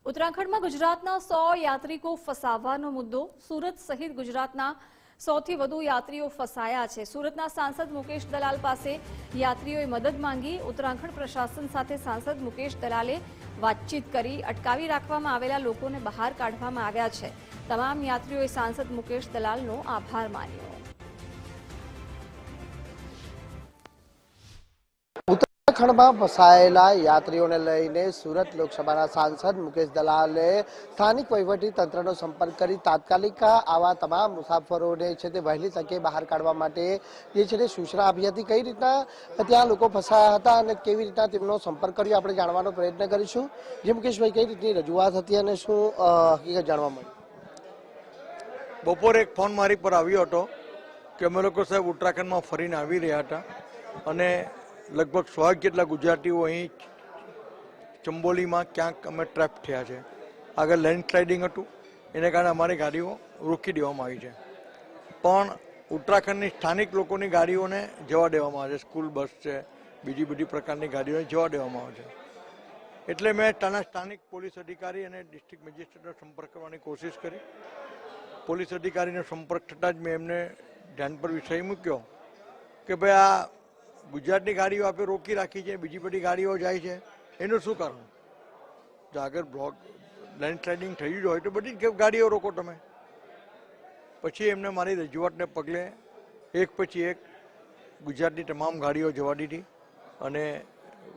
ઉત્તરાખંડમાં ગુજરાતના 100 યાત્રિકો ફસાવાનો મુદ્દો સુરત સહિત ગુજરાતના 100થી વધુ યાત્રીઓ ફસાયા છે। સુરતના સાંસદ મુકેશ દલાલ પાસે યાત્રીઓએ મદદ માંગી। ઉત્તરાખંડ પ્રશાસન સાથે સાંસદ મુકેશ દલાલે વાતચીત કરી અટકાવી રાખવામાં આવેલા લોકોને બહાર કાઢવામાં આવ્યા છે। તમામ યાત્રીઓએ સાંસદ મુકેશ દલાલનો આભાર માન્યો। ઉત્તરાખંડમાં ફસાયેલા યાત્રીઓને લઈને સુરત લોકસભાના સાંસદ મુકેશ દલાલે સ્થાનિક વહીવટી તંત્રનો સંપર્ક કરી તાત્કાલિક આવા તમામ મુસાફરોને છે તે વહેલી તકે બહાર કાઢવા માટે જે છે તે સૂચના આપી હતી। કઈ રીતના ત્યાં લોકો ફસાયા હતા અને કેવી રીતના તેમનો સંપર્ક કર્યો આપણે જાણવાનો પ્રયત્ન કરીશું। જે મુકેશભાઈ કઈ રીતની રજૂઆત હતી અને શું હકીકત જાણવા મળી? બપોરે એક ફોન મારી પર આવ્યો હતો કે અમે લોકો સાહેબ ઉત્તરાખંડમાં ફરીને આવી રહ્યા હતા અને લગભગ 100 જેટલા ગુજરાતીઓ અહીં ચંબોલીમાં ક્યાંક અમે ટ્રેપ થયા છે। આગળ લેન્ડસ્લાઇડિંગ હતું, એને કારણે અમારી ગાડીઓ રોકી દેવામાં આવી છે, પણ ઉત્તરાખંડની સ્થાનિક લોકોની ગાડીઓને જવા દેવામાં આવે છે। સ્કૂલ બસ છે, બીજી બધી પ્રકારની ગાડીઓને જવા દેવામાં આવે છે। એટલે મેં ત્યાંના સ્થાનિક પોલીસ અધિકારી અને ડિસ્ટ્રિક્ટ મેજિસ્ટ્રેટનો સંપર્ક કરવાની કોશિશ કરી। પોલીસ અધિકારીનો સંપર્ક થતાં જ મેં એમને ધ્યાન પર વિષય મૂક્યો કે ભાઈ આ ગુજરાતની ગાડીઓ આપણે રોકી રાખી છે, બીજી બધી ગાડીઓ જાય છે, એનું શું કારણ? જો આગળ બ્લોક લેન્ડસ્લાઇડિંગ થયું જ હોય તો બધી જ ગાડીઓ રોકો તમે। પછી એમને મારી રજૂઆતને પગલે એક પછી એક ગુજરાતની તમામ ગાડીઓ જવા દીધી અને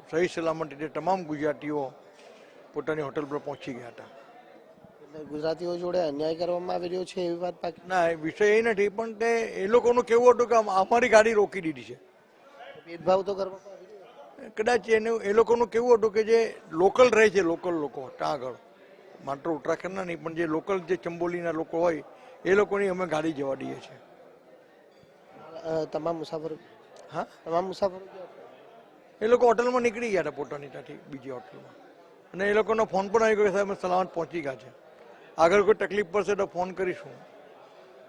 સહી સલામત રીતે તમામ ગુજરાતીઓ પોતાની હોટલ પર પહોંચી ગયા હતા। ગુજરાતીઓ જોડે અન્યાય કરવામાં આવી રહ્યો છે એવી વાત પાકી? ના, વિષય એ નથી, પણ તે એ લોકોનું કેવું હતું કે અમારી ગાડી રોકી દીધી છે। ભેદભાવ તો કરવામાં આવી રહ્યો? કદાચ એ લોકોનું કેવું હતું કે જે લોકલ રહે છે, લોકલ લોકો ત્યાં આગળ માત્ર ઉત્તરાખંડના નહીં પણ જે લોકલ જે ચંબોલીના લોકો હોય એ લોકોની અમે ગાડી જવા દઈએ છીએ। તમામ મુસાફરો? હા, તમામ મુસાફરો એ લોકો હોટલમાં નીકળી ગયા હતા પોતાની ત્યાંથી બીજી હોટલમાં, અને એ લોકોનો ફોન પણ આવી ગયો કે સાહેબ અમે સલામત પહોંચી ગયા છે, આગળ કોઈ તકલીફ પડશે તો ફોન કરીશું।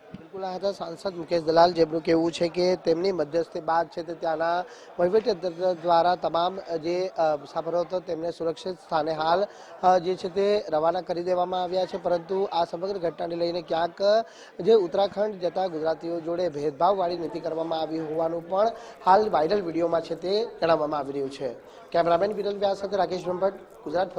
બિલકુલ, આ હતા સાંસદ મુકેશ દલાલ, જેમનું કહેવું છે કે તેમની મધ્યસ્થી બાદ છે તે ત્યાંના વહીવટી તંત્ર દ્વારા તમામ જે મુસાફરો હતો તેમને સુરક્ષિત સ્થાને હાલ જે છે તે રવાના કરી દેવામાં આવ્યા છે। પરંતુ આ સમગ્ર ઘટનાને લઈને ક્યાંક જે ઉત્તરાખંડ જતા ગુજરાતીઓ જોડે ભેદભાવવાળી નીતિ કરવામાં આવી હોવાનું પણ હાલ વાયરલ વિડીયોમાં છે તે જણાવવામાં આવી રહ્યું છે। કેમેરામેન વિરલ વ્યાસ સાથે રાકેશ બ્રહ્મભટ્ટ, ગુજરાત।